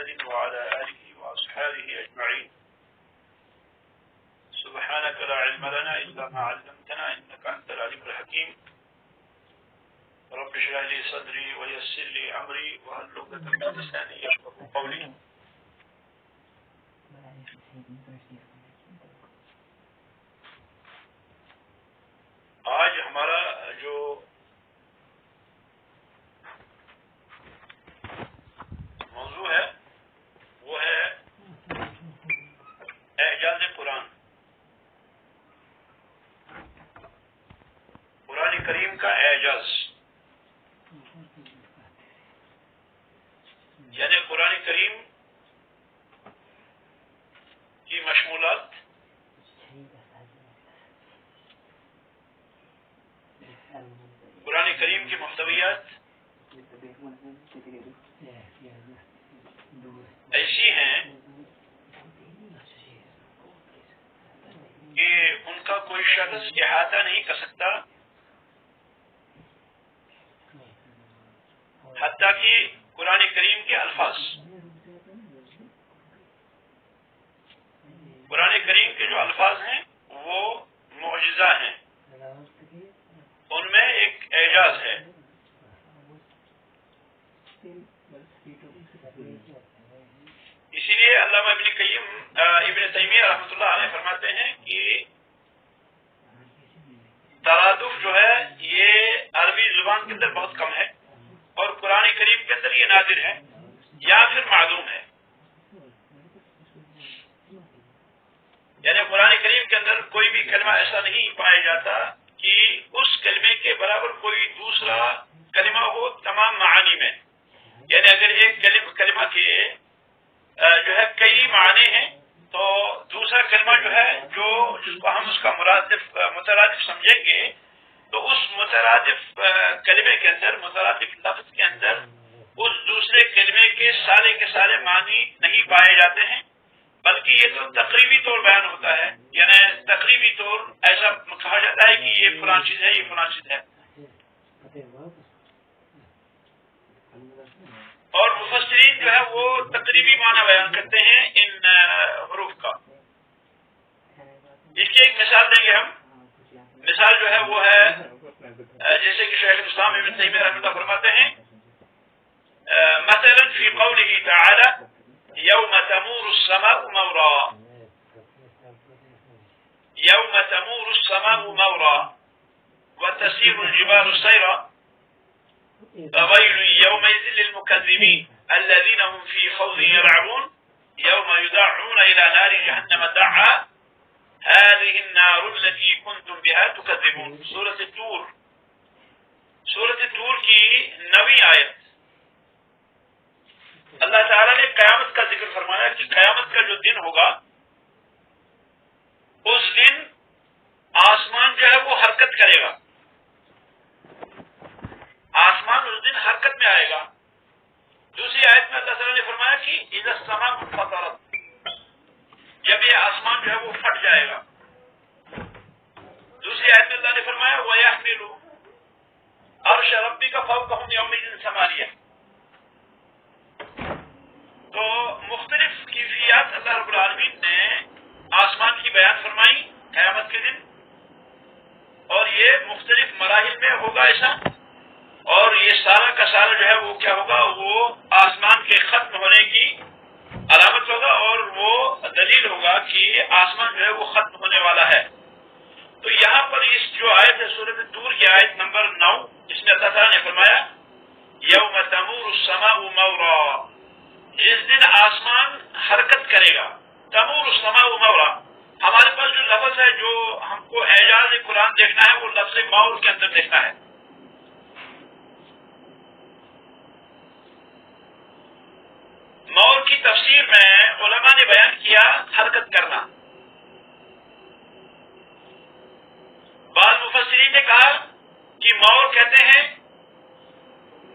محمد وعلى آله وأصحابه أجمعين. سبحانك لا علم لنا إلا ما علمتنا إنك أنت العليم الحكيم. رب اشرح لي صدري ويسر لي أمري واحلل عقدة من لساني يفقهوا قولي. آج ہمارا جو موضوع ہے وہ ہے اعجاز قرآن. قرآن کریم کا اعجاز یعنی قرآن کریم کی مشمولات قرآن کریم کی محتویات ایسی ہیں کہ ان کا کوئی شخص احاطہ نہیں کر سکتا، حتیٰ کہ قرآن کریم کے الفاظ، قرآن کریم کے جو الفاظ ہیں وہ معجزہ ہیں، ان میں ایک اعجاز ہے. اسی لیے علامہ ابن تیمیہ رحمۃ اللہ علیہ فرماتے ہیں کہ ترادف جو ہے یہ عربی زبان کے اندر بہت کم ہے اور قرآن کریم کے اندر یہ نادر ہے یا پھر معلوم ہے. یعنی قرآن کریم کے اندر کوئی بھی کلمہ ایسا نہیں پایا جاتا کہ اس کلمے کے برابر کوئی دوسرا کلمہ ہو تمام معانی میں. یعنی اگر ایک کلمہ کے جو ہے کئی معنی ہیں تو دوسرا کلمہ جو ہے جس کو ہم اس کا مترادف سمجھیں گے تو اس مترادف کلمے کے اندر، مترادف لفظ کے اندر اس دوسرے کلمے کے سارے معنی نہیں پائے جاتے ہیں، بلکہ یہ تو تقریبی طور بیان ہوتا ہے. یعنی تقریبی طور ایسا کہا جاتا ہے کہ یہ فلاں چیز ہے، یہ فلاں چیز ہے. اور مفسرین جو ہے وہ تقریبی معنی بیان کرتے ہیں ان حروف کا. اس کی ایک مثال دیں گے ہم. مثال جو ہے وہ ہے جیسے کہ شیخ الاسلام ابن تیمیہ رحمۃ اللہ فرماتے ہیں مثلا فی قوله تعالی یوم تمور السماء مورا، یوم تمور السماء مورا وتسير الجبال سيرا وويل يومئذ للمكذبين الذين هم في خوض يلعبون يوم يدعون إلى نار جهنم دعا هذه النار التي كنتم بها تكذبون. سورة الطور، سورة الطور کی 9ویں آیت. اللہ تعالیٰ نے قیامت کا ذکر فرمایا کہ قیامت کا جو دن ہوگا اس دن آسمان جو ہے وہ حرکت کرے گا. آسمان اس دن حرکت میں آئے گا. دوسری آیت میں اللہ تعالیٰ نے فرمایا کہ اذا السماء انفطرت، جب یہ آسمان جو ہے وہ پھٹ جائے گا. دوسری آیت میں اللہ نے فرمایا وَيَحْمِلُ عَرْشَ رَبِّكَ فَوْقَهُمْ يَوْمَئِذٍ ثَمَانِيَةٌ. تو مختلف کیفیات اللہ رب العالمین نے آسمان کی بیان فرمائی قیامت کے دن، اور یہ مختلف مراحل میں ہوگا ایسا. اور یہ سارا کا سارا جو ہے وہ کیا ہوگا، وہ آسمان کے ختم ہونے کی علامت ہوگا اور وہ دلیل ہوگا کہ آسمان جو ہے وہ ختم ہونے والا ہے. تو یہاں پر اس جو آیت ہے سورۃ طور کی آیت نمبر 9، اس میں اللہ تعالیٰ نے فرمایا یوم تمور السماء مورا، جس دن آسمان حرکت کرے گا. تمور السماء مورا، ہمارے پاس جو لفظ ہے جو ہم کو اعجاز قرآن دیکھنا ہے وہ لفظ مور کے اندر دیکھنا ہے. مور کی تفسیر میں علماء نے بیان کیا حرکت کرنا. بعض مفسرین نے کہا کہ مور کہتے ہیں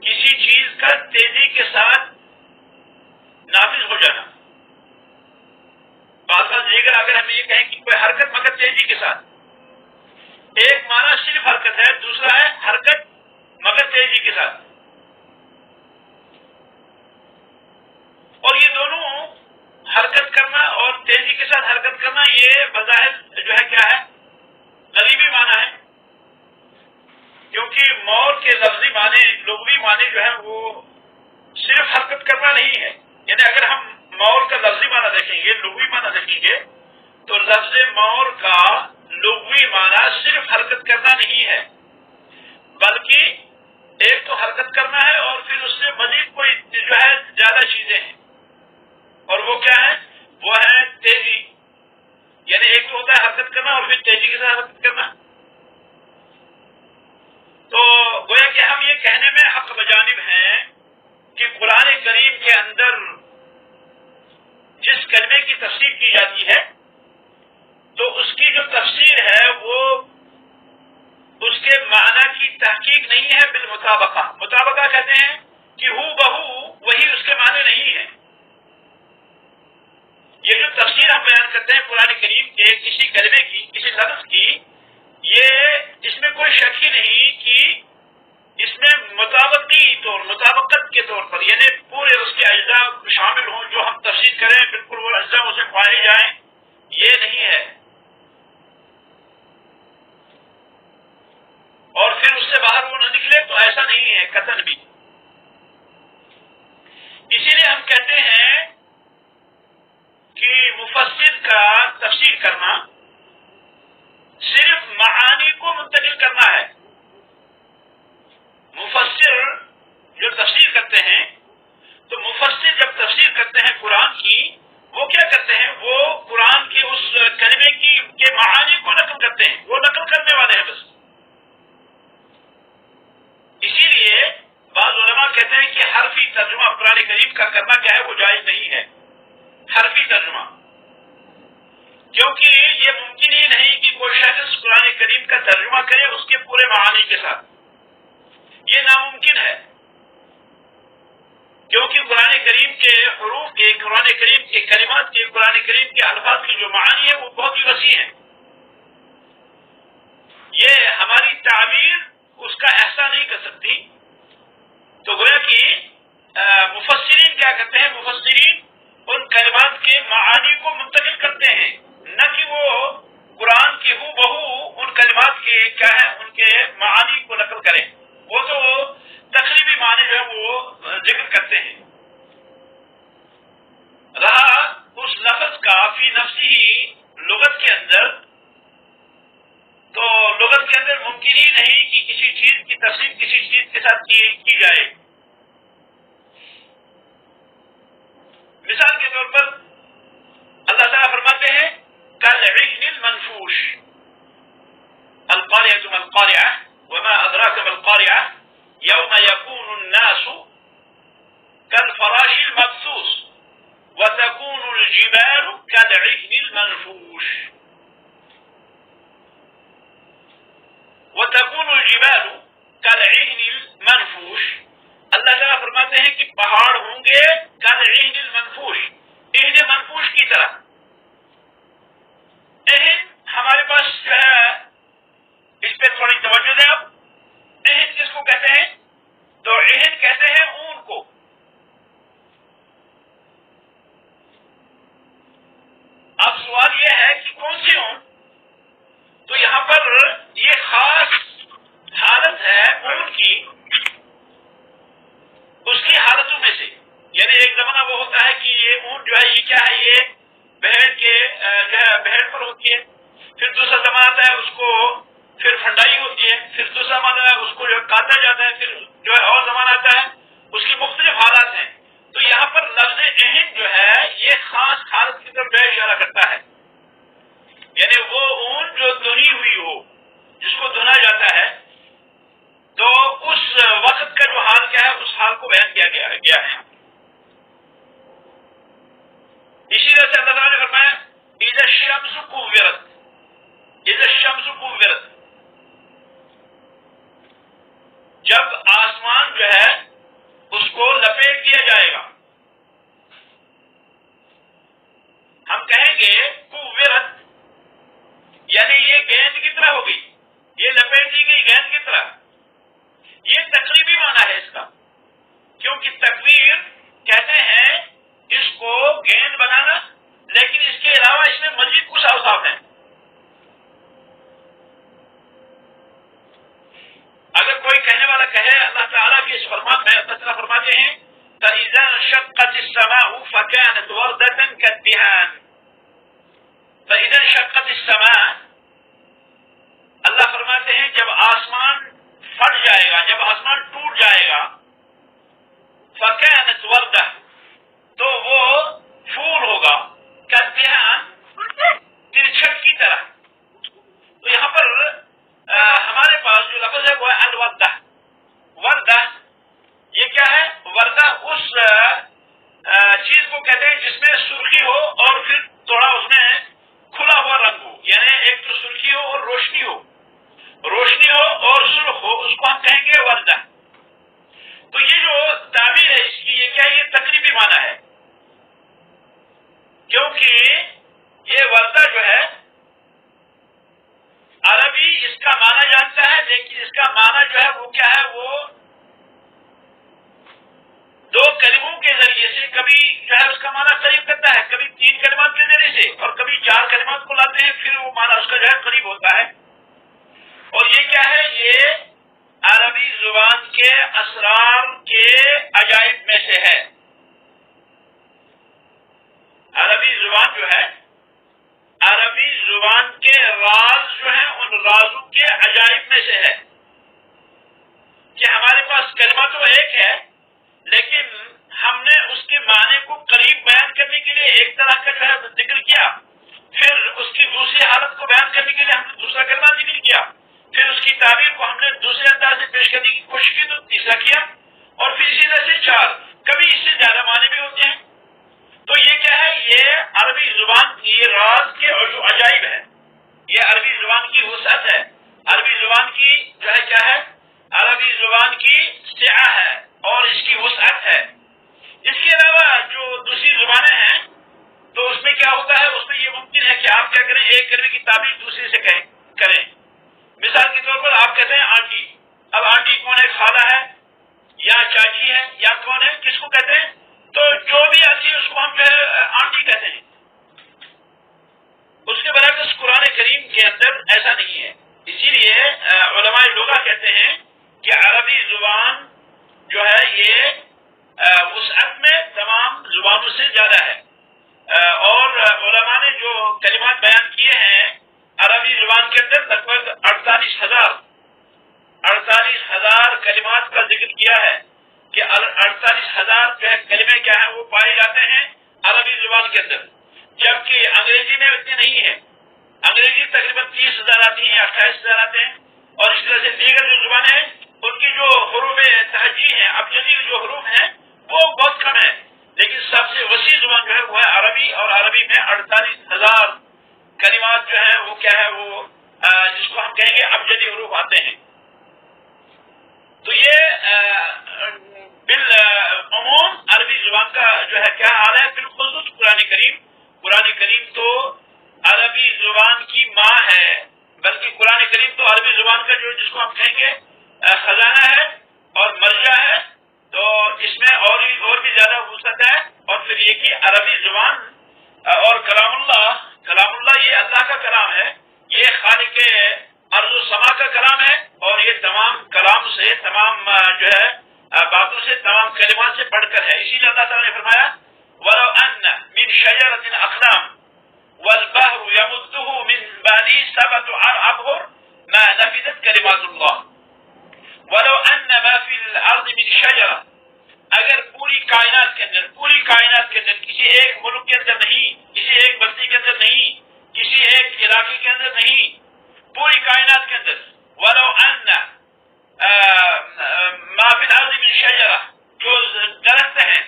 کسی چیز کا تیزی کے ساتھ نافذ ہو جانا. بعض دیگر اگر ہم یہ کہیں کہ کوئی حرکت مگر تیزی کے ساتھ، ایک معنی صرف حرکت ہے، دوسرا ہے حرکت مگر تیزی کے ساتھ. اور یہ دونوں یہ بظاہر جو ہے کیا ہے، غریبی معنی ہے، کیونکہ مول کے لفظی معنی لغوی معنی جو ہے وہ صرف حرکت کرنا نہیں ہے. یعنی اگر ہم مول کا لفظی معنی دیکھیں گے، لغوی معنی دیکھیں گے، تو لفظ مول کا لغوی معنی صرف حرکت کرنا نہیں ہے، بلکہ ایک تو حرکت کرنا ہے اور پھر اس سے مزید کوئی جو ہے زیادہ چیزیں ہیں، اور وہ کیا ہے؟ وہ ہے تیزی. یعنی ایک تو ہوتا ہے حرکت کرنا اور پھر تیزی کے ساتھ حرکت کرنا. تو گویا کہ ہم یہ کہنے میں حق بجانب ہیں کہ قرآن کریم کے اندر جس کلمے کی تفسیر کی جاتی ہے تو اس کی جو تفسیر ہے وہ اس کے معنی کی تحقیق نہیں ہے بالمطابقہ. مطابقہ کہتے ہیں کہ ہو بہو وہی اس کے معنی نہیں ہے. یہ جو تفسیر ہم بیان کرتے ہیں قرآن کریم کے کسی کلمے کی، کسی لفظ کی، یہ اس میں کوئی شک ہی نہیں کہ اس میں مطابقت کے طور پر یعنی پورے اس کے اجزاء شامل ہوں، جو ہم تفسیر کریں بالکل وہ اجزاء اسے پائے جائیں، یہ نہیں ہے. اور پھر اس سے باہر وہ نہ نکلے تو ایسا نہیں ہے قطعاً بھی. اسی لیے ہم کہتے ہیں کہ مفسر کا تفسیر کرنا صرف معانی کو منتقل کرنا ہے. مفسر جو تفسیر کرتے ہیں تو مفسر جب تفسیر کرتے ہیں قرآن کی، وہ کیا کرتے ہیں؟ وہ قرآن کے اس کلمے کے معانی کو نقل کرتے ہیں، وہ نقل کرنے والے ہیں بس. اسی لیے بعض علماء کہتے ہیں کہ حرفی ترجمہ قرآن کریم کا کرنا کیا ہے؟ وہ جائز نہیں ہے حرفی ترجمہ، کیونکہ یہ ممکن ہی نہیں کہ کوئی شخص قرآن کریم کا ترجمہ کرے اس کے پورے معانی کے ساتھ. یہ ناممکن ہے، کیونکہ قرآن کریم کے حروف کے، قرآن کریم کے کلمات کے، قرآن کریم کے الفاظ کی جو معانی ہے وہ بہت ہی وسیع ہے. یہ ہماری تعبیر اس کا احسان نہیں کر سکتی. تو گویا کہ مفسرین کیا کرتے ہیں؟ مفسرین ان کلمات کے معانی کو منتقل کرتے ہیں، نہ کہ وہ قرآن کی ہو بہو ان کلمات کے کیا ہے ان کے معانی کو نقل کریں. وہ تو تقریبی معنی جو ہے وہ ذکر کرتے ہیں. رہا اس لفظ کا فی نفسی لغت کے اندر، تو لغت کے اندر ممکن ہی نہیں کہ کسی چیز کی تفسیر کسی چیز کے ساتھ کی جائے. مثال کے طور پر اللہ تعالیٰ فرماتے ہیں کالعہن المنفوش، القاریۃ ما القاریۃ وما ادراک ما القاریۃ یوم یکون الناس کالفراش المبثوث وتكون الجبال كالعهن المنفوش وتكون الجبال كالعهن المنفوش. اللہ تعالیٰ فرماتے ہیں کہ پہاڑ ہوں گے كالعهن المنفوش، عہن منفوش کی طرح. عہن ہمارے پاس جو ہے اس پہ تھوڑی توجہ دیں. اب عہن کس کو کہتے ہیں؟ تو عہن کہتے ہیں اون کو. اب سوال یہ ہے کہ کون سی اون؟ تو یہاں پر یہ خاص حالت ہے اون کی، اس کی حالتوں میں سے. یعنی ایک زمانہ وہ ہوتا ہے کہ یہ اون جو ہے یہ کیا ہے؟ یہ بھیڑ کے جو ہے بھیڑ پر ہوتی ہے. پھر دوسرا زمانہ آتا ہے اس کو پھر پھنڈائی ہوتی ہے. پھر دوسرا زمانہ ہے اس کو جو کاٹا جاتا ہے. پھر جو ہے اور زمانہ آتا ہے اس کی مختلف حالات ہیں. تو یہاں پر لفظ عہن جو ہے یہ خاص حالت کی طرف جو اشارہ کرتا ہے. یعنی وہ اون جو دھنی ہوئی ہو، جس کو دھنا جاتا ہے، تو اس وقت کا جو حال کیا ہے اس حال کو بیان کیا گیا ہے. اسی طرح سے اللہ تعالیٰ نے فرمایا اذا الشمس كورت، اذا الشمس كورت، جب آسمان جو ہے اس کو لپیٹ دیا جائے گا. ہم کہیں گے کورت یعنی یہ گیند کی طرح ہو گئی، یہ لپیٹ دی گئی گیند کی طرح. یہ تقریبی معنی ہے اس کا، کیونکہ تقویر کہتے ہیں اس کو گیند بنانا، لیکن اس کے کے علاوہ اس میں مزید کچھ اوصاف ہیں. اگر کوئی کہنے والا کہے اللہ تعالیٰ کے اس فرمان میں اللہ تعالیٰ فرماتے ہیں فَإِذَا انشَقَّتِ السَّمَاءُ فَكَانَتْ وَرْدَةً كَالدِّهَانِ. فَإِذَا انشَقَّتِ السَّمَاءُ، اللہ فرماتے ہیں جب آسمان پھٹ جائے گا، جب آسمان ٹوٹ جائے گا، فَكَانَتْ وَرْدَةً، تو وہ پھول ہوگا، كَالدِّهَانِ، ترچھٹ کی طرح. تو یہاں پر ہمارے پاس جو لفظ ہے وہ ہے الوردہ. وردہ یہ کیا ہے؟ وردہ اس چیز کو کہتے ہیں جس میں سرخی ہو اور پھر تھوڑا اس میں کھلا ہوا رنگ ہو، یعنی ایک تو سرخی ہو اور روشنی ہو، روشنی ہو اور سرخ ہو، اس کو ہم کہیں گے وردہ. تو یہ جو تعبیر ہے اس کی، یہ کیا ہے؟ یہ تقریبی معنی ہے، کیونکہ یہ وردہ جو ہے عربی اس کا معنی جانتا ہے، لیکن اس کا معنی جو ہے وہ کیا ہے؟ وہ دو کلموں کے ذریعے سے کبھی جو ہے اس کا معنی قریب کرتا ہے، کبھی 3 کلمات کے ذریعے سے اور کبھی 4 کلمات کو لاتے ہیں، پھر وہ معنی اس کا جو ہے قریب ہوتا ہے. اور یہ کیا ہے؟ یہ عربی زبان کے اسرار کے عجائب میں سے ہے. عربی زبان جو ہے، عربی زبان کے راز جو ہیں ان رازوں کے عجائب میں سے ہے کہ ہمارے پاس کلمہ تو ایک ہے، لیکن ہم نے اس کے معنی کو قریب بیان کرنے کے لیے ایک طرح کا جو ہے ذکر کیا، پھر اس کی دوسری حالت کو بیان کرنے کے لیے ہم نے دوسرا کلمہ ذکر کیا، پھر اس کی تعبیر کو ہم نے دوسرے انداز سے پیش کرنے کی کوشش کی تو تیسرا کیا، اور پھر اسی طرح سے 4، کبھی اس سے زیادہ معنی بھی ہوتے ہیں. تو یہ کیا ہے؟ یہ عربی زبان کی راز کے جو عجائب ہے، یہ عربی زبان کی وسعت ہے، عربی زبان کی جو ہے کیا ہے؟ عربی زبان کی سعہ ہے اور اس کی وسعت ہے. اس کے علاوہ جو دوسری زبانیں ہیں تو اس میں کیا ہوتا ہے؟ اس میں یہ ممکن ہے کہ آپ کیا کریں؟ ایک کلمے کی تعبیر دوسرے سے کریں. مثال کے طور پر آپ کہتے ہیں آنٹی. اب آنٹی کون ہے؟ خالہ ہے یا چاچی ہے یا کون ہے؟ کس کو کہتے ہیں؟ تو جو بھی آتی ہے اس کو ہم جو ہے آنٹی کہتے ہیں. اس کے برعکس قرآن کریم کے اندر ایسا نہیں ہے. اسی لیے علماء لغہ کہتے ہیں کہ عربی زبان جو ہے یہ وسعت میں تمام زبانوں سے زیادہ ہے. اور علماء نے جو کلمات بیان کیے ہیں عربی زبان کے اندر لگ بھگ 48,000 کلمات کا ذکر کیا ہے کہ 48,000 جو ہے کلمے کیا ہیں وہ پائے جاتے ہیں عربی زبان کے اندر، جبکہ انگریزی میں اتنے نہیں ہیں. انگریزی تقریباً 30,000 آتی ہیں، 28,000 آتے ہیں. اور اس طرح سے دیگر جو زبانیں ہیں ان کی جو حروف تہجی ہیں، ابجدی جو حروف ہیں وہ بہت کم ہیں، لیکن سب سے وسیع زبان جو ہے وہ ہے عربی. اور عربی میں 48,000 کلمات جو ہیں وہ کیا ہے؟ وہ جس کو ہم کہیں گے ابجدی حروف آتے ہیں. تو یہ بالعموم عربی زبان کا جو ہے کیا حال ہے؟ بالخصوص قرآن کریم تو عربی زبان کی ماں ہے، بلکہ قرآن کریم تو عربی زبان کا جو جس کو ہم کہیں گے خزانہ ہے اور مرجع ہے. تو اس میں اور بھی زیادہ وسعت ہے. اور پھر یہ کہ عربی زبان اور کلام اللہ یہ اللہ کا کلام ہے، یہ خالق ارض و سما کا کلام ہے، اور یہ تمام کلام سے، تمام جو ہے باتوں سے، تمام کلمات سے بڑھ کر ہے. اسی لیے اللہ تعالیٰ نے فرمایا وَلَوْ أَنَّ مِنْ شَجَرَةٍ أَقْلَامٍ وَالْبَحْرُ يَمُدُّهُ مِنْ بَعْدِهِ 7 أَبْحُرٍ مَا نَفِدَتْ كَلِمَاتُ اللَّهِ وَلَوْ أَنَّ مَا فِي الْأَرْضِ مِنْ شَجَرَةٍ، اگر پوری کائنات کے اندر کسی ایک ملک کے اندر نہیں، کسی ایک بستی کے اندر نہیں، کسی ایک علاقے کے اندر نہیں، پوری کائنات کے اندر وَلَوْ أَنَّ مَا فِي الْأَرْضِ مِنْ شَجَرَةٍ، جو درخت ہیں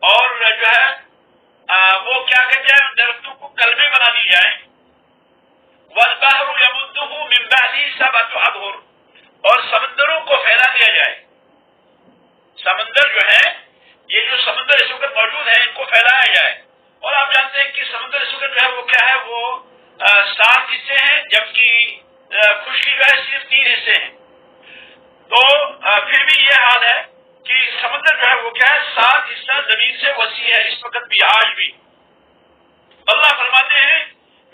اور جو ہے وہ کیا کہ جائے ان درختوں کو کلمے بنا دی جائیں. وَالْبَحْرُ يَمُدُّهُ مِنْ بَعْدِهِ 7 أَبْحُرٍ، اور سمندروں کو پھیلا دیا جائے. سمندر جو ہے، یہ جو سمندر اس وقت موجود ہے ان کو پھیلایا جائے. اور آپ جانتے ہیں کہ سمندر اس وقت جو ہے وہ کیا ہے؟ وہ 7 حصے ہیں، جبکہ خشکی جو ہے صرف 3 حصے ہیں. تو پھر بھی یہ حال ہے کہ سمندر جو ہے وہ کیا ہے؟ 7 حصہ زمین سے وسیع ہے اس وقت بھی، آج بھی. اللہ فرماتے ہیں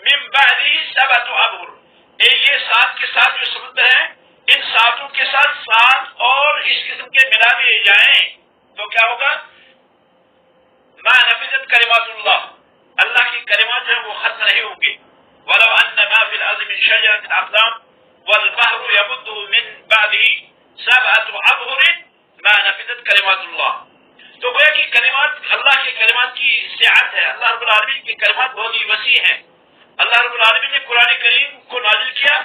من بعدہ سبعۃ ابحر، یہ 7 کے ساتھ جو سمندر ہیں ان 7 کے ساتھ 7 اور اس قسم کے ملا دیے جائیں تو کیا ہوگا؟ ما نفذت کلمات اللہ، اللہ کی کلمات جو ہیں وہ ختم نہیں ہوں گی. ولو ان ما فی الارض من شجرۃ اقلام والبحر يمده من بعده سبعۃ ابحر ما نفذت کلمات اللہ. تو گویا کہ کلمات اللہ کے کلمات کی سعت ہے، اللہ رب العالمین کی کلمات بہت ہی وسیع ہیں. اللہ رب العالمین نے قرآن کریم کو نازل کیا،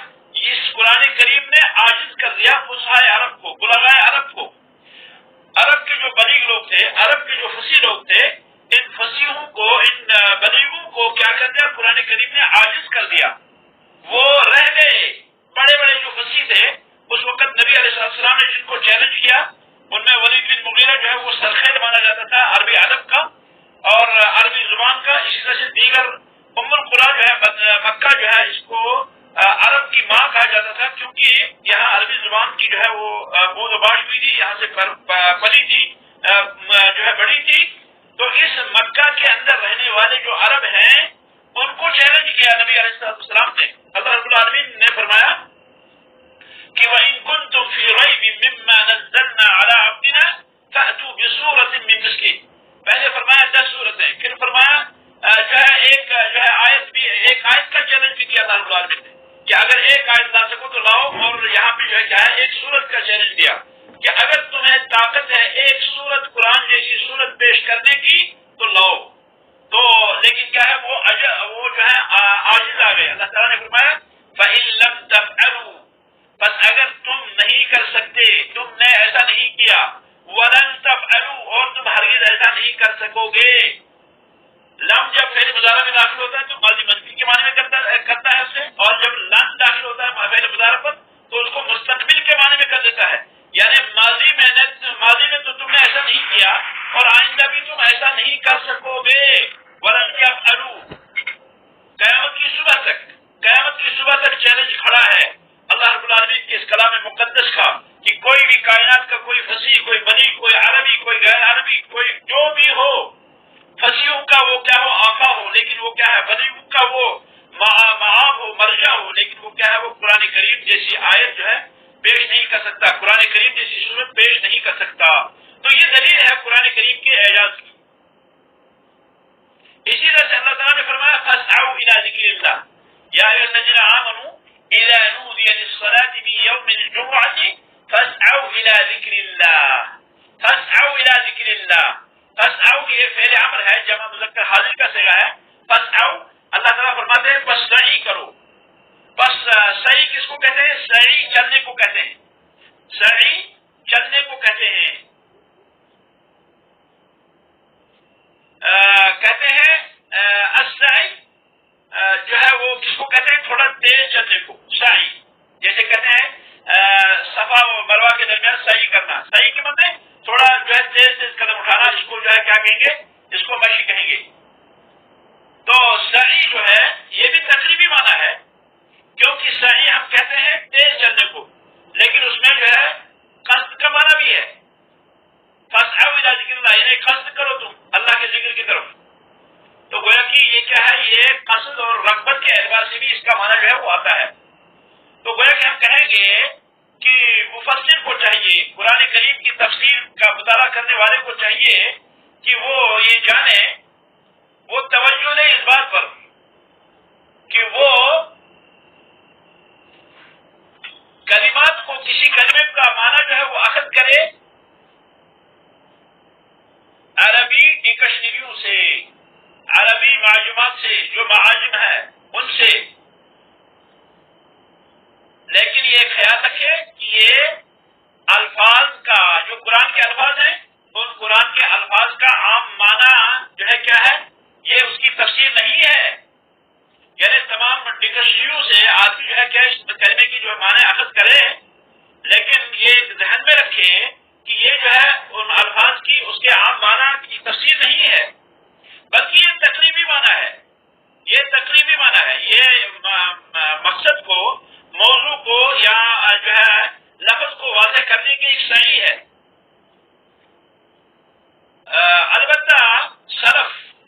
اس قرآن کریم نے عاجز کر دیا فصحائے عرب کو، بلغائے عرب کو. عرب کے جو بلیغ لوگ تھے، عرب کے جو فصیح لوگ تھے، ان فصیحوں کو، ان بلیغوں کو کیا کر دیا؟ قرآن کریم نے عاجز کر دیا. وہ رہ گئے. بڑے بڑے جو فصیح تھے اس وقت نبی علیہ السلام نے جن کو چیلنج کیا ان میں ولید بن مغیرہ جو ہے وہ سرخیل مانا جاتا تھا عربی ادب کا اور عربی زبان کا. اسی طرح سے دیگر ام القریٰ جو ہے مکہ جو ہے اس کو عرب کی ماں کہا جاتا تھا، کیونکہ یہاں عربی زبان کی جو ہے وہ بود و باش ہوئی تھی، یہاں سے پلی تھی، جو ہے بڑی تھی. تو اس مکہ کے اندر رہنے والے جو عرب ہیں ان کو چیلنج کیا نبی علیہ السلام نے. اللہ رب العالمین نے فرمایا کہ وَإِن كُنتُمْ فِي رَيْبٍ مِّمَّا نَزَّلْنَا عَلَىٰ عَبْدِنَا فَأْتُوا بِسُورَةٍ مِّن مِّثْلِهِ. پہلے فرمایا 10 سورتیں، پھر فرمایا جو ہے ایک جو ہے آیت بھی، ایک آیت کا چیلنج بھی کیا اللہ رب العالمین نے کہ اگر ایک آیت لا سکو تو لاؤ. اور یہاں پہ جو ہے کیا ہے ایک سورت کا چیلنج دیا کہ اگر تمہیں طاقت ہے ایک سورت قرآن جیسی سورت پیش کرنے کی تو لاؤ. تو لیکن کیا ہے وہ جو ہے عاجز آ گئے. اللہ تعالیٰ نے فرمایا فَإِن لَّمْ تَفْعَلُوا، بس اگر تم نہیں کر سکتے، تم نے ایسا نہیں کیا، وَلَن تَفْعَلُوا، اور تم ہرگز ایسا نہیں کر سکو گے. لم جب فعل مضارع میں داخل ہوتا ہے تو ماضی منفی کے معنی میں کرتا ہے اسے، اور جب لن داخل ہوتا ہے فعل مضارع پر تو اس کو مستقبل کے معنی میں کر دیتا ہے. یعنی ماضی میں تو تم نے ایسا نہیں کیا اور آئندہ بھی تم ایسا نہیں کر سکو گے. ولن یفعلوا، قیامت کی صبح تک چیلنج کھڑا ہے اللہ رب العالمین کے اس کلام مقدس کا کہ کوئی بھی کائنات کا کوئی فصیح، کوئی بلیغ، کوئی عربی، کوئی غیر عربی، کوئی جو بھی ہو، فصیحوں کا وہ کیا ہو آقا ہو، لیکن وہ کیا ہے بلیغوں کا وہ معاب ہو، مرجع ہو، لیکن وہ کیا ہے وہ قرآن کریم جیسی آیت جو ہے پیش نہیں کر سکتا، قرآن کریم جیسی صورت پیش نہیں کر سکتا. تو یہ دلیل ہے قرآن کریم کے اعجاز کی. اسی طرح سے اللہ تعالیٰ نے فرمایا فَاسْعَوْا إِلَىٰ ذِكْرِ اللَّهِ يَا أَيُّهَا الَّذِينَ آمَنُوا إِذَا نُودِيَ لِلصَّلَاةِ مِن يَوْمِ الْجُمُعَةِ فَاسْعَوْا إِلَىٰ ذِكْرِ اللَّهِ. فَاسْعَوْا إِلَىٰ ذِكْرِ اللَّهِ. فَاسْعَوْا یہ فعل امر ہے، جمع مذکر حاضر کا صیغہ ہے. فَاسْعَوْا اللہ تعالیٰ فرماتے ہیں بس سعی کرو. بس سعی کس کو کہتے ہیں؟ سعی چلنے کو کہتے ہیں. سعی چلنے کو کہتے ہیں. کہتے ہیں السعی جو ہے وہ کس کو کہتے ہیں؟ تھوڑا تیز چلنے کو سعی. جیسے کہتے ہیں صفا و مروہ کے درمیان سعی کرنا، سعی کے مطلب تھوڑا جو ہے تیز قدم اٹھانا، اس کو جو ہے کیا کہیں گے؟ اس کو مشی کہیں گے. تو سعی جو ہے یہ بھی تقریبی معنی ہے، کیونکہ سعی ہم کہتے ہیں تیز چلنے کو، لیکن اس میں جو ہے قصد کا معنی بھی ہے. فَاسْعَوْا إِلَىٰ ذِكْرِ اللَّهِ یعنی قصد کرو تم اللہ کے ذکر کی طرف. تو گویا کہ یہ کیا ہے؟ یہ قصد اور رغبت کے اعتبار سے بھی اس کا معنی جو ہے وہ آتا ہے. تو گویا کہ ہم کہیں گے کہ مفسر کو چاہیے، قرآن کریم کی تفسیر کا مطالعہ کرنے والے کو چاہیے کہ وہ یہ جانے، وہ توجہ دے اس بات پر کہ وہ کلمات کو، کسی کلمے کا معنی جو ہے وہ اخذ کرے عربی ڈکشنریوں سے، عربی معجمات سے، جو معاجم ہے ان سے. لیکن یہ خیال رکھے کہ یہ الفاظ کا، جو قرآن کے الفاظ ہیں ان قرآن کے الفاظ کا عام معنی جو ہے کیا ہے؟ یہ اس کی تفسیر نہیں ہے. یعنی تمام ڈکشنریوں سے آدمی جو ہے کیا اس کلمے کی جو معنی اخذ کرے، لیکن یہ ذہن میں رکھے کہ یہ جو ہے ان الفاظ کی، اس کے عام معنی کی تفسیر نہیں ہے، بلکہ یہ تقریبی معنی ہے. یہ تقریبی معنی ہے. یہ مقصد کو، موضوع کو یا جو ہے لفظ کو واضح کرنے کی ایک سعی ہے. البتہ سلف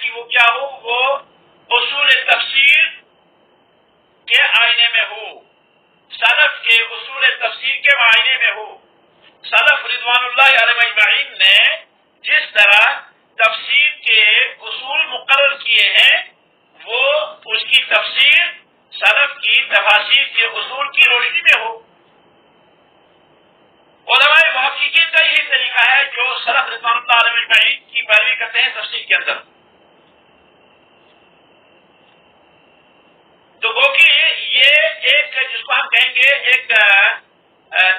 کہ وہ کیا ہو، وہ اصول تفسیر کے آئینے میں ہو، سلف کے اصول تفسیر کے آئینے میں ہو۔ سلف رضوان اللہ علیہ اجمعین نے جس طرح تفسیر کے اصول مقرر کیے ہیں، وہ اس کی تفسیر سلف کی تفاسیر کے اصول کی روشنی میں ہو۔ علماء محققین کا یہی طریقہ ہے جو سلف رضوان اللہ علیہ اجمعین کی پیروی کرتے ہیں تفسیر کے اندر۔ تو وہ کہ یہ ایک جس کو ہم کہیں گے ایک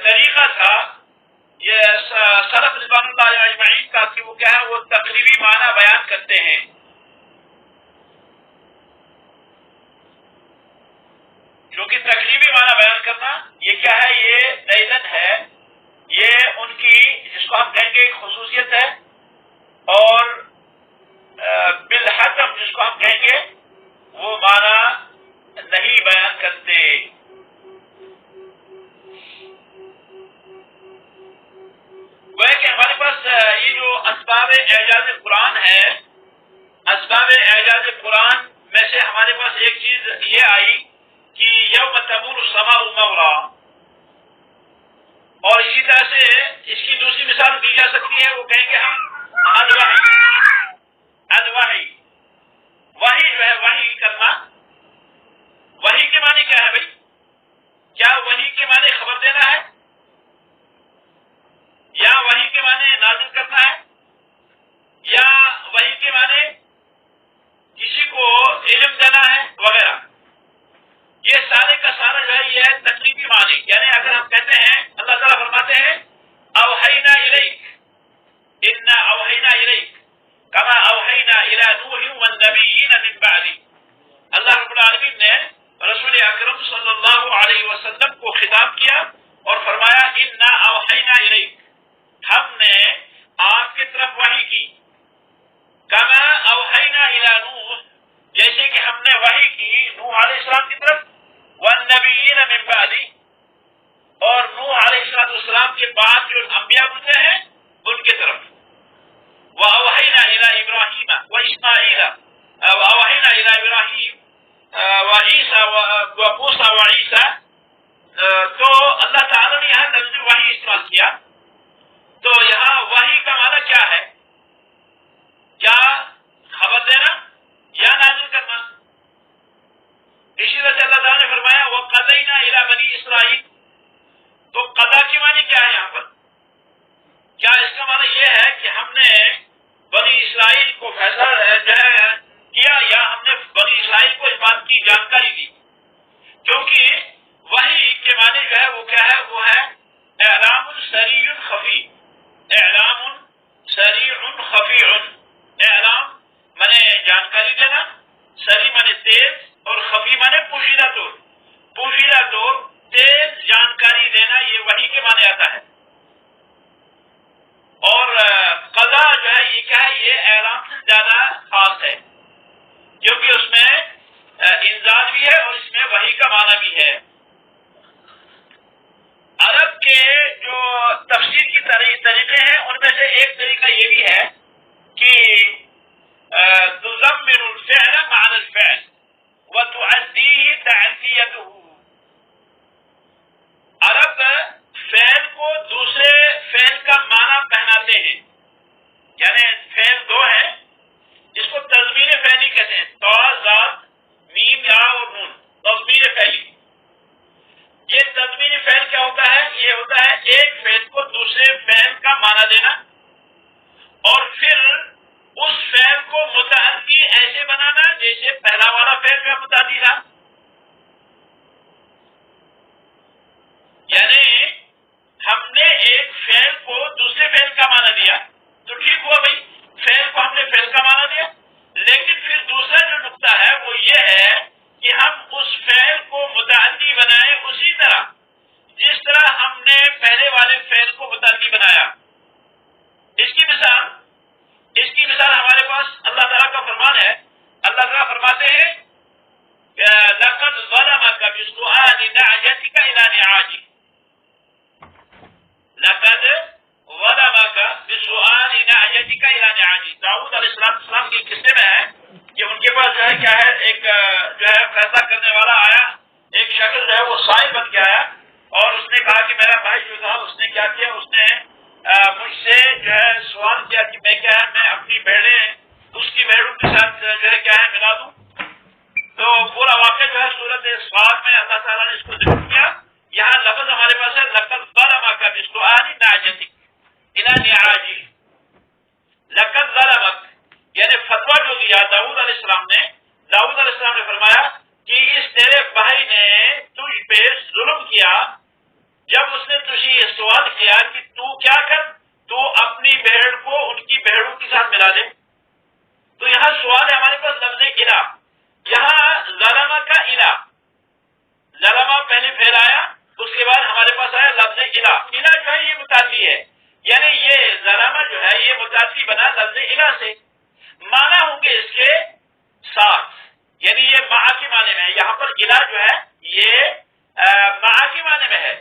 طریقہ تھا یہ سلف رضوان اللہ علیہ اجمعین کا، کہ وہ کیا ہے، وہ تقریبی معنی بیان کرتے ہیں۔ کیونکہ تقریبی معنی بیان کرنا یہ کیا ہے، یہ دیدن ہے، یہ ان کی جس کو ہم کہیں گے ایک خصوصیت ہے، اور بالحتم جس کو ہم کہیں گے وہ معنی نہیں بیان کرتے۔ وہ کہ ہمارے پاس یہ جو اسباب اعجاز قرآن ہے، اسباب اعجاز قرآن میں سے ہمارے پاس ایک چیز یہ آئی کہ یوم تمور السماء مورا، اور اسی طرح سے اس کی دوسری مثال دی جا سکتی ہے، وہ کہیں گے ہم الوحی، وحی جو ہے، وحی کرنا۔ وحی کے معنی کیا ہے بھائی؟ کیا وحی کے معنی خبر دینا ہے، یا وحی کے معنی نازل کرنا ہے، یا وحی کے معنی کسی کو علم دینا ہے وغیرہ؟ یہ سارے کا سارا جو ہے یہ ہے تقریبی معنی۔ یعنی اگر ہم کہتے ہیں، اللہ تعالیٰ فرماتے ہیں اوحینا الیک، انا اوحینا الیک کما اوحینا الی نوح والنبیین من بعد۔ اللہ رب العالمین نے رسول اکرم صلی اللہ علیہ وسلم کو خطاب کیا اور فرمایا انا اوحینا الیک، ہم نے آپ کی طرف وحی کی، کما اوحینا الی نوح، جیسے کہ ہم نے وحی کی نوح علیہ السلام کی طرف، والنبیین من بعدی، اور نوح علیہ السلام کے بعد جو انبیاء گزرے ہیں ان کی طرف، وأوحینا الی ابراہیم واسماعیل، وأوحینا الی ابراہیم وعیسیٰ وموسیٰ وعیسیٰ۔ تو اللہ تعالیٰ نے یہاں لفظ وحی استعمال کیا، تو یہاں وحی کا معنی کیا ہے؟ کیا خبر دینا یا نازل کرنا؟ اسی وجہ سے اللہ تعالیٰ نے فرمایا وَقَضَيْنَا إِلَىٰ بَنِي إِسْرَائِيلَ۔ تو قضا کی معنی کیا ہے یہاں پر؟ کیا اس کا معنی یہ ہے کہ ہم نے بنی اسرائیل کو فیصلہ جو ہے کیا، یا ہم نے بنی اسرائیل کو اس بات کی جانکاری دی؟ کیونکہ وحی کے معنی جو ہے وہ کیا ہے، وہ ہے اعلام سریع خفی، اعلام سریع خفی۔ اعلام مانے جانکاری دینا، سریع مانے تیز، اور خفی مانے پوشیدہ طور، پوشیدہ طور تیز جانکاری دینا، یہ وحی کے معنی آتا ہے۔ اور قضا جو ہے یہ کیا ہے، یہ اعلام سے زیادہ خاص ہے، کیونکہ اس میں انذار بھی ہے اور اس میں وحی کا معنی بھی ہے۔ عرب کے جو تفسیر کی طریقے ہیں ان میں سے ایک طریقہ یہ بھی ہے کہ تضمن الفعل معنى الفعل وتؤديه تعديته۔ عرب فعل کو دوسرے فعل کا معنی پہناتے ہیں، یعنی فعل دو ہے، اس کو تضمین فعلی کہتے ہیں، تو ذات میم یا اور نون، تضمین فعلی۔ یہ تضمین فعل کیا ہوتا ہے؟ یہ ہوتا ہے ایک فعل کو دوسرے فعل کا معنی دینا، اور پھر اس فعل کو متعدی ایسے بنانا جیسے پہلا والا فعل جو متعدی تھا۔ یعنی ہم نے ایک فعل کو دوسرے فعل کا معنی دیا تو ٹھیک ہوا بھائی، فعل کو ہم نے فعل کا معنی دیا، لیکن پھر دوسرا جو نقطہ ہے وہ یہ ہے کہ ہم اس فعل کو متعدی بنائیں اسی طرح جس طرح ہم نے پہلے والے فعل کو متعدی بنایا۔ اس کی مثال ہمارے پاس اللہ تعالیٰ کا فرمان ہے، اللہ تعالیٰ فرماتے ہیں علیہ السلام کے قصے میں ہے کہ ان کے پاس جو ہے کیا ہے ایک جو ہے فیصلہ کرنے والا آیا، ایک شخص جو ہے وہ سائل بن کے آیا اور اس نے کہا کہ میرا بھائی جو تھا اس نے کیا کیا، اس نے مجھ سے جو ہے سوال کیا کہ میں کیا ہے میں اپنی بھیڑیں اس کی بھیڑوں کے ساتھ جو ہے کیا ہے ملا دوں. تو پورا واقعہ جو ہے سورۃ صاد میں اللہ تعالیٰ نے اس کو ذکر کیا. یہاں لفظ ہمارے پاس ہے لقد ظلمک بسؤال نعجتک الی نعاجہ. لقد ظلمک یعنی فتویٰ جو دیا داؤد علیہ السلام نے فرمایا کہ اس تیرے بھائی نے تجھ پہ ظلم کیا جب اس نے تجھے یہ سوال کیا کہ تو کیا کر، تو اپنی بھیڑ کو ان کی بھیڑوں کے ساتھ ملا دے. تو یہاں سوال ہے ہمارے پاس لفظ الہ. یہاں ظلمہ کا الہ، ظلمہ پہلے پھیلایا، اس کے بعد ہمارے پاس آیا لفظ الہ. الہ جو ہے یہ متعدی ہے، یعنی یہ ظلمہ جو ہے یہ متعدی بنا لفظ الہ سے. معنی ہوں گے اس کے ساتھ، یعنی یہ مع کے معنی میں ہے. یہاں پر الہ جو ہے یہ مع کے معنی میں ہے.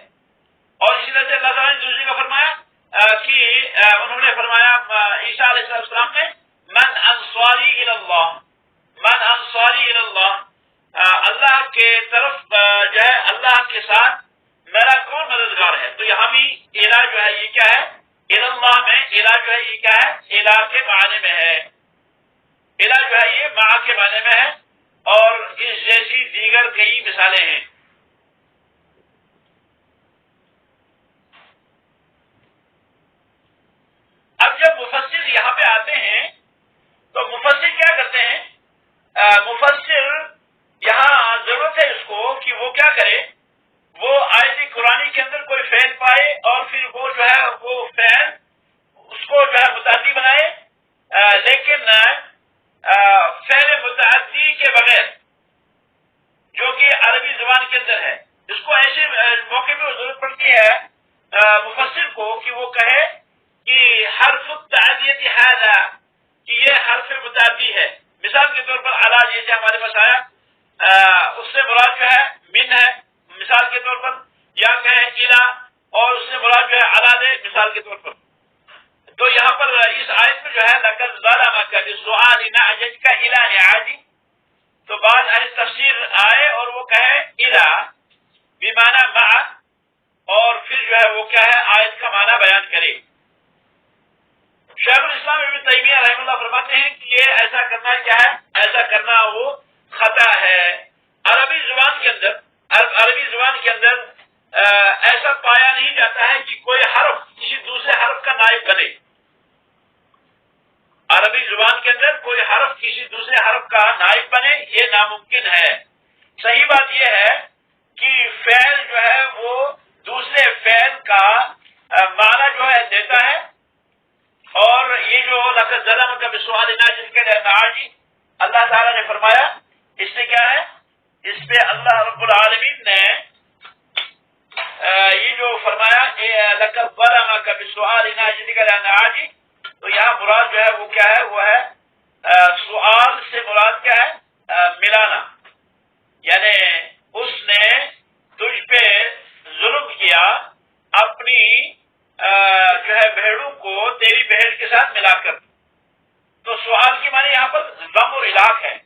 اور اسی طرح سے اللہ تعالیٰ نے دوسری کا فرمایا کہ انہوں نے فرمایا عیسیٰ علیہ السلام نے من انصاری الی اللہ، من انصاری الی اللہ، اللہ کے طرف جو ہے اللہ کے ساتھ میرا کون مددگار ہے. تو یہاں بھی الہ جو ہے یہ کیا ہے، الی اللہ میں الہ جو ہے یہ کیا ہے، الہ کے معنی میں ہے. الہ جو ہے یہ مع کے معنی میں ہے اور اس جیسی دیگر کئی مثالیں ہیں. اب جب مفسر یہاں پہ آتے ہیں تو مفسر کیا کرتے ہیں، مفسر یہاں ضرورت ہے اس کو کہ وہ کیا کرے، وہ آیت قرآنی کے اندر کوئی فعل پائے اور پھر وہ جو ہے وہ فعل اس کو جو ہے متعدی بنائے، لیکن فعل متعدی کے بغیر جو کہ عربی زبان کے اندر ہے. اس کو ایسے موقع پہ ضرورت پڑتی ہے مفسر کو کہ وہ کہے کہ حرف التعدیت ھذا، کہ یہ حرف متعدی ہے. مثال کے طور پر علی جیسے ہمارے پاس آیا، اس سے مراد جو ہے من ہے مثال کے طور پر، یا کہے الی اور اس سے مراد جو ہے علی دے مثال کے طور پر. تو یہاں پر اس آیت میں جو ہے لقد ظلمک بسؤال نعجتک الی نعاجہ، تو بعض اہل تفسیر آئے اور وہ کہے الی بمعنی مع، اور پھر جو ہے وہ کیا ہے آیت کا معنی بیان کرے. شیخ الاسلام ابن تیمیہ رحمہ اللہ فرماتے ہیں کہ یہ ایسا کرنا کیا ہے، ایسا کرنا وہ خطا ہے. عربی زبان کے اندر ایسا پایا نہیں جاتا ہے کہ کوئی حرف کسی دوسرے حرف کا نائب بنے. عربی زبان کے اندر کوئی حرف کسی دوسرے حرف کا نائب بنے، یہ ناممکن ہے. صحیح بات یہ ہے کہ فعل جو ہے وہ دوسرے فعل کا معنی جو ہے دیتا ہے. اور یہ جو لقد ظلمک بسؤال نعجتک الی نعاجہ اللہ تعالیٰ نے فرمایا، اس سے کیا ہے، اس پہ اللہ رب العالمین نے یہ جو فرمایا لقد ظلمک بسؤال نعجتک الی نعاجہ، تو یہاں مراد جو ہے وہ کیا ہے، وہ ہے سؤال سے مراد کیا ہے، ملانا. یعنی اس نے تجھ پہ ظلم کیا اپنی جو ہے بھیڑوں کو تیری بھیڑ کے ساتھ ملا کر. تو سوال کی معنی یہاں پر ضم اور علاق ہے.